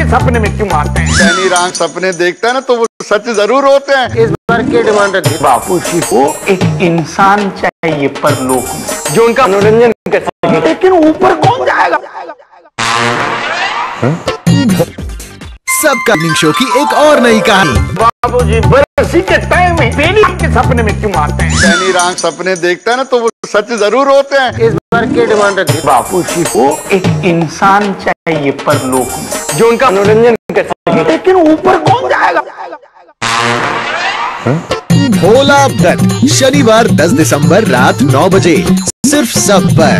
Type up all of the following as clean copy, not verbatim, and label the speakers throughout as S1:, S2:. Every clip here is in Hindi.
S1: सपने में क्यों आते हैं?
S2: शनि राम सपने देखता है ना तो वो सच जरूर होते हैं।
S1: इस बार की डिमांड रखी बापूजी को एक इंसान चाहिए परलोक में जो उनका मनोरंजन कर सके, लेकिन ऊपर कौन जाएगा?
S3: सबका इवनिंग शो की एक और नई कहानी।
S1: बाबूजी बरसी के टाइम में बेली के सपने में क्यों आते हैं?
S2: शनि राम सपने देखता है ना तो वो सच जरूर होते हैं।
S1: इस बार की डिमांड रखी बापूजी को एक इंसान चाहिए परलोक में जो उनका मनोरंजन कर सके, लेकिन ऊपर कौन जाएगा?
S3: भोला व्रत शनिवार 10 दिसंबर रात 9 बजे सिर्फ सब पर।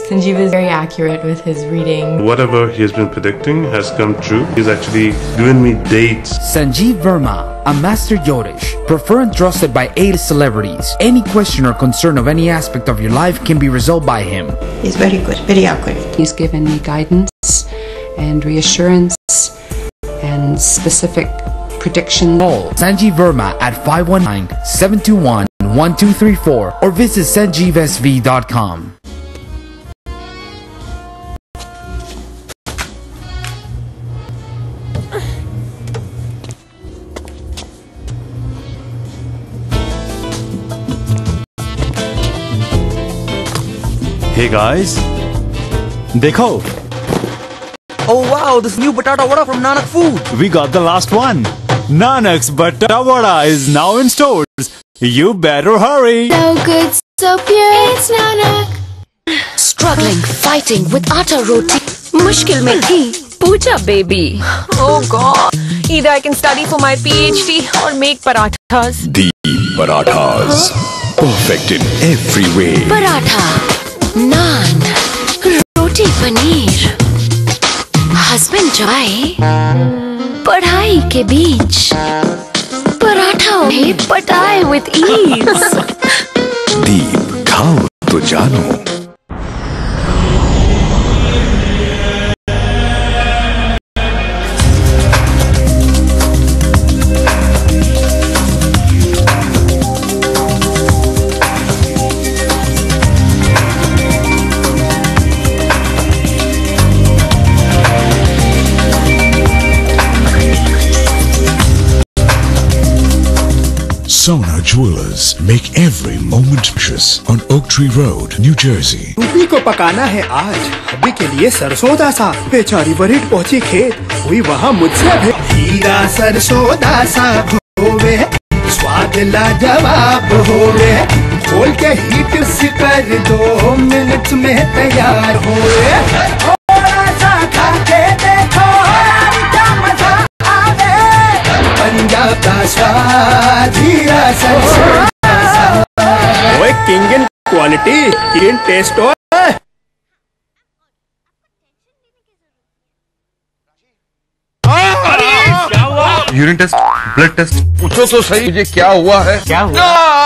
S4: Sanjeev is very accurate with his reading.
S5: Whatever he has been predicting has come true. He's actually given me dates.
S6: Sanjeev Verma, a master Yodesh, preferred and trusted by 8 celebrities. Any question or concern of any aspect of your life can be resolved by him.
S7: He's very good, very accurate.
S4: He's given me guidance and reassurance and specific predictions.
S6: Call Sanjeev Verma at 519-721-1234 or visit sanjeevsv.com.
S8: Hey guys, देखो.
S9: Oh wow, this new batata vada from Nanak Food.
S8: We got the last one. Nanak's batata vada is now in stores. You better hurry.
S10: So good, so pure, it's Nanak.
S11: Struggling, fighting with atta roti. Mushkil mein thi. Pooja baby.
S12: Oh God. Either I can study for my PhD or make parathas.
S13: Deep parathas. Perfect in every way.
S11: Paratha. Naan, रोटी पनीर, हस्बैंड जाए पढ़ाई के बीच, पराठा उन्हें पटाए विद ईज।
S13: दीप खाओ तो जानो।
S14: Sona Jewelers make every moment precious on Oak Tree Road, New Jersey.
S15: Ruby को पकाना है आज, अभी के लिए सरसों दा साग। बेचारी वरीड पहुंची खेत, हुई वहाँ मुझसे भेंट। हीरा सरसों दा साग होवे, स्वाद लाजवाब होवे। खोल के हीट से कर 2 मिनट में तैयार होवे। थोड़ा सा खा के देखो, क्या मजा आवे। पंजाब का स्वाद हीरा सरसों दा साग। ओए king in quality, in taste हो।
S16: यूरिन टेस्ट, ब्लड टेस्ट, पूछो तो सही मुझे क्या हुआ है?
S17: क्या हुआ?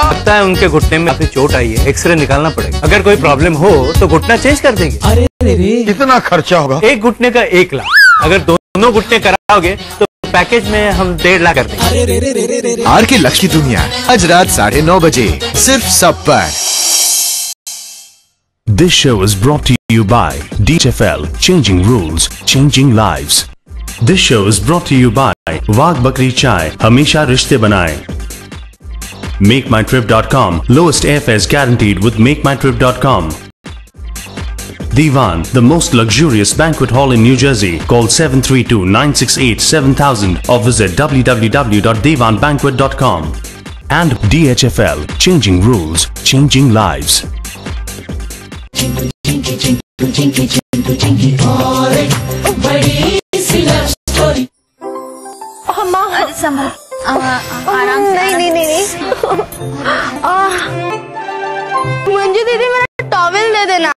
S17: लगता है उनके घुटने में काफी चोट आई है, एक्सरे निकालना पड़ेगा। अगर कोई प्रॉब्लम हो तो घुटना चेंज कर देंगे।
S16: अरे कितना खर्चा होगा?
S17: एक घुटने का 1 लाख। अगर दोनों घुटने कराओगे तो पैकेज में हम 1.5 लाख कर देंगे।
S3: आर के लक्ष्य की दुनिया आज रात 9:30 बजे सिर्फ सब पर।
S18: This show is brought to you by DHFL, changing rules, changing lives. This show is brought to you by वाघ बकरी चाय, हमेशा रिश्ते बनाए। MakeMyTrip.com, lowest airfares guaranteed with MakeMyTrip.com. Divan, the most luxurious banquet hall in New Jersey. Call 732-968-7000 or visit www.divanbanquet.com. And DHFL, changing rules, changing lives.
S10: आराम से। नहीं। मंजू दीदी मेरा टॉवेल दे देना।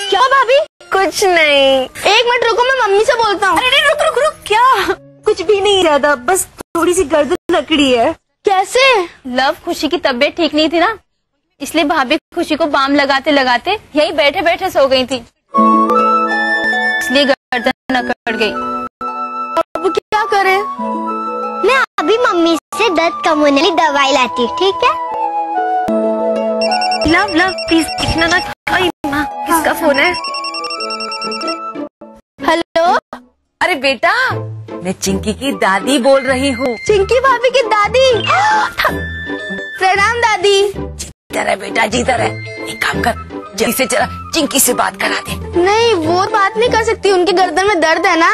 S10: क्या भाभी? कुछ नहीं। 1 मिनट रुको, मैं मम्मी से बोलता हूँ। अरे रुक। क्या? कुछ भी नहीं, ज्यादा बस थोड़ी सी गर्दन लकड़ी है। कैसे?
S19: लव खुशी की तबीयत ठीक नहीं थी ना, इसलिए भाभी खुशी को बाम लगाते लगाते यही बैठे बैठे सो गई थी, इसलिए गर्दन अकड़ गई।
S10: अब क्या करें? मैं अभी मम्मी से दर्द कम होने वाली दवाई लाती हूँ, ठीक है? लव लव प्लीज दिखना ना। अरे माँ किसका फोन है? हेलो।
S12: अरे बेटा, मैं चिंकी की दादी बोल रही हूँ।
S10: चिंकी भाभी की दादी? प्रणाम दादी।
S12: जीता रहे बेटा, जीता रहे। एक काम कर, जल्दी से जरा चिंकी से बात करा दे।
S10: नहीं, वो बात नहीं कर सकती, उनके गर्दन में दर्द है ना।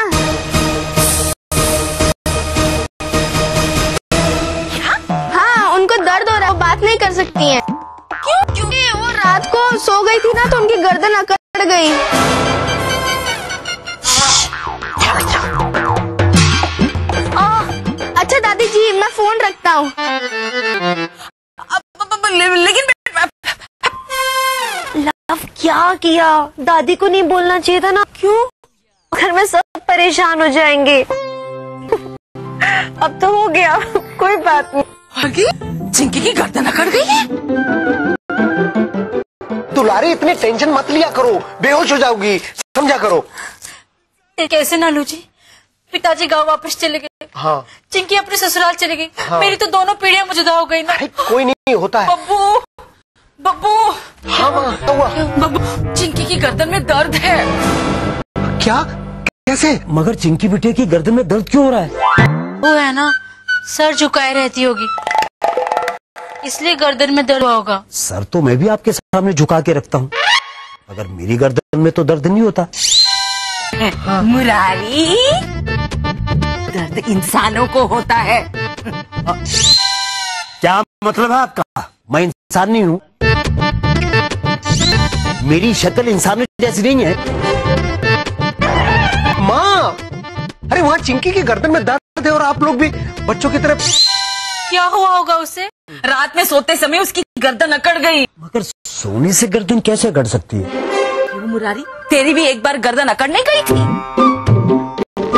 S10: हाँ, उनको दर्द हो रहा है, वो बात नहीं कर सकती हैं। क्यों? क्योंकि वो रात को सो गई थी ना, तो उनकी गर्दन अकड़ गई। अच्छा दादी जी, मैं फोन रखता हूँ।
S12: लेकिन
S10: लव क्या किया? दादी को नहीं बोलना चाहिए था ना। क्यों? घर में सब परेशान हो जाएंगे। अब तो हो गया, कोई बात नहीं।
S12: चिंकी की गर्दन अकड़ गई है।
S20: दुलारी इतनी टेंशन मत लिया करो, बेहोश हो जाओगी, समझा करो।
S21: कैसे ना लू जी, पिताजी गांव वापस चले गए।
S20: हाँ।
S21: चिंकी अपने ससुराल चले गई।
S20: हाँ।
S21: मेरी तो दोनों पीढ़ियां मुझदा हो गई ना।
S20: कोई नहीं, होता है।
S21: बब्बू बब्बू।
S20: हाँ माँ, हुआ?
S21: बब्बू, चिंकी की गर्दन में दर्द है।
S20: क्या? कैसे?
S9: मगर चिंकी बिटिया की गर्दन में दर्द क्यों हो रहा है?
S21: वो है ना, सर झुकाए रहती होगी, इसलिए गर्दन में दर्द हुआ होगा।
S9: सर तो मैं भी आपके सामने झुका के रखता हूँ, मगर मेरी गर्दन में तो दर्द नहीं होता।
S12: हाँ। मुरारी, दर्द इंसानों को होता है।
S9: क्या मतलब है आपका? मैं इंसान नहीं हूँ, मेरी शक्ल इंसानों जैसी नहीं है।
S20: माँ, अरे वहाँ चिंकी की गर्दन में दर्द है और आप लोग भी बच्चों की तरह।
S21: क्या हुआ होगा उसे?
S12: रात में सोते समय उसकी गर्दन अकड़ गई।
S9: मगर सोने से गर्दन कैसे अकड़ सकती है?
S12: क्यों मुरारी, तेरी भी एक बार गर्दन अकड़ने गई थी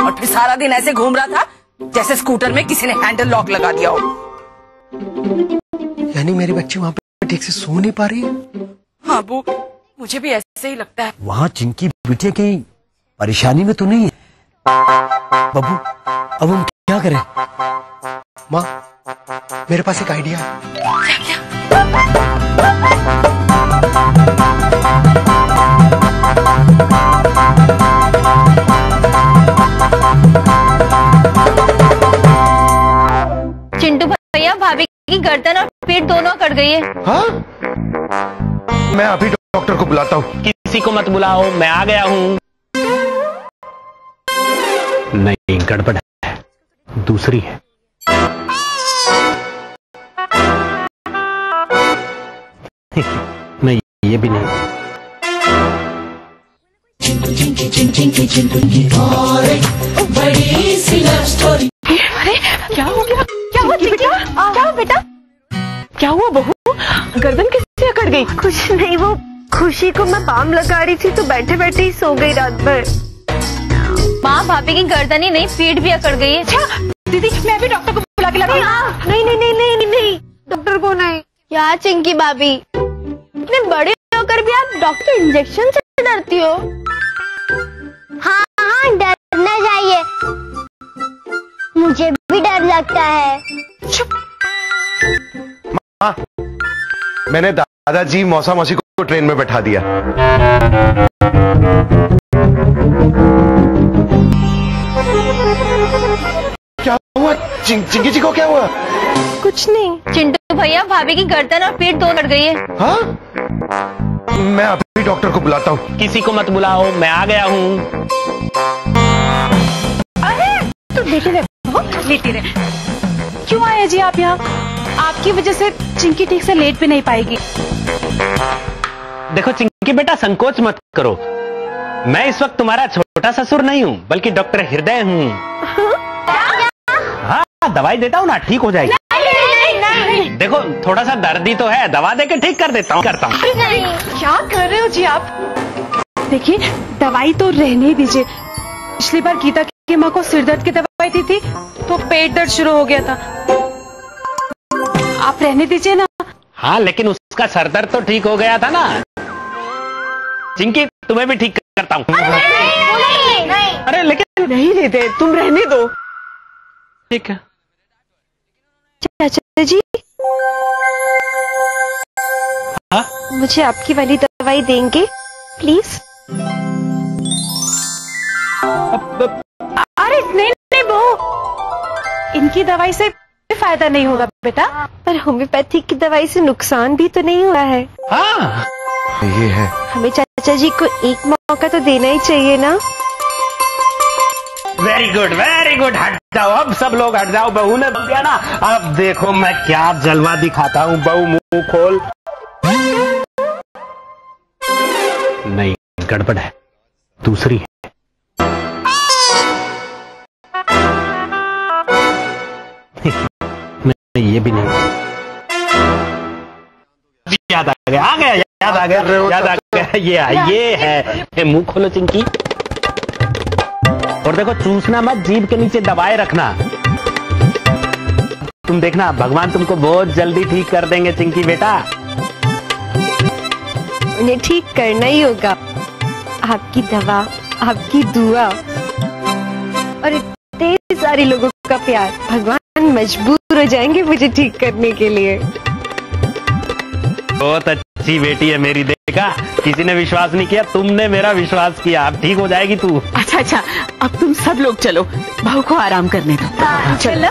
S12: और फिर सारा दिन ऐसे घूम रहा था जैसे स्कूटर में किसी ने हैंडल लॉक लगा दिया हो।
S20: यानी मेरी बच्ची वहाँ पे ठीक से सो नहीं पा रही है?
S12: हाँ बू, मुझे भी ऐसे ही लगता है।
S9: वहाँ चिंकी बिटिया की परेशानी में तो नहीं है। बब्बू, अब हम क्या करें?
S20: माँ, मेरे पास एक आइडिया है।
S19: चिंटू भैया, भाभी की गर्दन और पेट दोनों अकड़ गई है।
S20: हाँ? मैं अभी डॉक्टर को बुलाता हूँ।
S1: किसी को मत बुलाओ, मैं आ गया हूँ। नहीं, गड़बड़ है, दूसरी है। नहीं, ये भी नहीं।
S10: बड़ी सी लव स्टोरी। अरे क्या हो गया? क्या हुआ बेटा? क्या हुआ बेटा? क्या हुआ बहू? गर्दन कैसे अकड़ गई? कुछ नहीं, वो खुशी को मैं बाम लगा रही थी तो बैठे बैठे ही सो गई रात भर।
S19: माँ, भाभी की गर्दन ही नहीं, पीठ भी अकड़ गई है।
S10: दीदी, मैं भी डॉक्टर को बुला के लाती हूँ। नहीं नहीं नहीं नहीं नहीं, डॉक्टर को नहीं। क्या चिंकी भाभी, इतने बड़े होकर भी आप डॉक्टर इंजेक्शन से डरती हो?
S22: हाँ हाँ, डरना चाहिए, मुझे भी डर लगता है।
S20: माँ, मैंने दादाजी मौसा मौसी को ट्रेन में बैठा दिया। क्या हुआ? चिंकी जी को क्या हुआ?
S19: कुछ नहीं। चिंटू भैया, भाभी की गर्दन और पीठ दोनों अकड़ गई है।
S20: हाँ? मैं अभी डॉक्टर को बुलाता हूँ।
S1: किसी को मत बुलाओ, मैं आ गया हूँ।
S10: अरे तो लेटे रहे, लेटे रहे। क्यों आए जी आप यहाँ? आपकी वजह से चिंकी ठीक से लेट भी नहीं पाएगी।
S1: देखो चिंकी बेटा, संकोच मत करो, मैं इस वक्त तुम्हारा छोटा ससुर नहीं हूँ, बल्कि डॉक्टर हृदय हूँ। हाँ, दवाई देता हूँ ना, ठीक हो जाएगी। नहीं। देखो थोड़ा सा दर्दी तो है, दवा देके ठीक कर देता हूँ, करता हूँ।
S10: क्या कर रहे हो जी आप? देखिए, दवाई तो रहने दीजिए। पिछली बार गीता की माँ को सिर दर्द की दवाई दी थी तो पेट दर्द शुरू हो गया था। आप रहने दीजिए ना।
S1: हाँ, लेकिन उसका सर दर्द तो ठीक हो गया था ना। चिंकी, तुम्हें भी ठीक करता हूँ। अरे लेकिन
S10: नहीं देते, तुम रहने दो।
S1: ठीक है।
S10: चाचा जी,
S1: हाँ?
S10: मुझे आपकी वाली दवाई देंगे प्लीज? अरे नहीं नहीं वो इनकी दवाई से फायदा नहीं होगा बेटा। पर होम्योपैथिक की दवाई से नुकसान भी तो नहीं हुआ है।
S1: हाँ
S20: ये है।
S10: हमें चाचा जी को एक मौका तो देना ही चाहिए ना।
S1: Very good. हट जाओ, अब सब लोग हट जाओ। बहू ने बोल दिया ना, अब देखो मैं क्या जलवा दिखाता हूँ। बहू मुंह खोल। नहीं, गड़बड़ है, दूसरी है। नहीं, ये भी नहीं। याद आ गया। ये है। मुंह खोलो चिंकी, और देखो चूसना मत, जीभ के नीचे दबाए रखना। तुम देखना, भगवान तुमको बहुत जल्दी ठीक कर देंगे चिंकी बेटा।
S10: उन्हें ठीक करना ही होगा। आपकी दवा, आपकी दुआ और इतने सारे लोगों का प्यार, भगवान मजबूर हो जाएंगे मुझे ठीक करने के लिए।
S1: बहुत अच्छी बेटी है मेरी। देखा, किसी ने विश्वास नहीं किया, तुमने मेरा विश्वास किया। अब ठीक हो जाएगी तू।
S12: अच्छा, अब तुम सब लोग चलो, बहू को आराम करने दो।
S10: चलो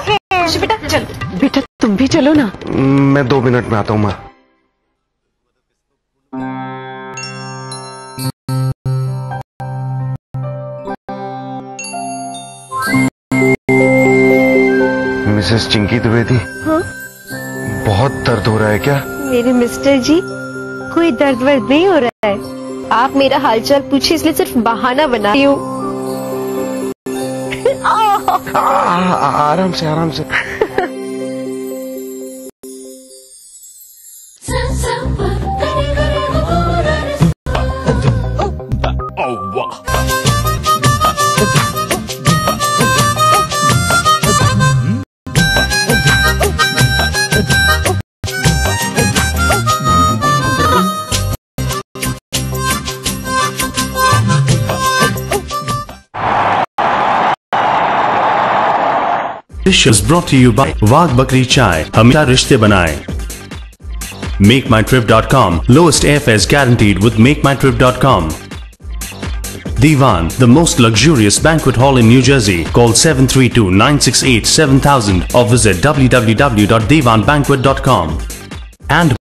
S10: बेटा, चलो
S12: बेटा तुम भी चलो ना।
S20: मैं 2 मिनट में आता हूँ माँ। मिसेस चिंकी द्विवेदी।
S10: हाँ?
S20: बहुत दर्द हो रहा है क्या?
S10: मेरे मिस्टर जी, कोई दर्द वर्द नहीं हो रहा है। आप मेरा हालचाल पूछे इसलिए सिर्फ बहाना बना रही हूँ।
S20: आराम से।
S18: This show is brought to you by वाघ बकरी चाय, हमेशा रिश्ते बनाए। MakeMyTrip.com, lowest airfares guaranteed with MakeMyTrip.com. Divan, the most luxurious banquet hall in New Jersey. Call 732-968-7000 or visit www.divanbanquet.com. And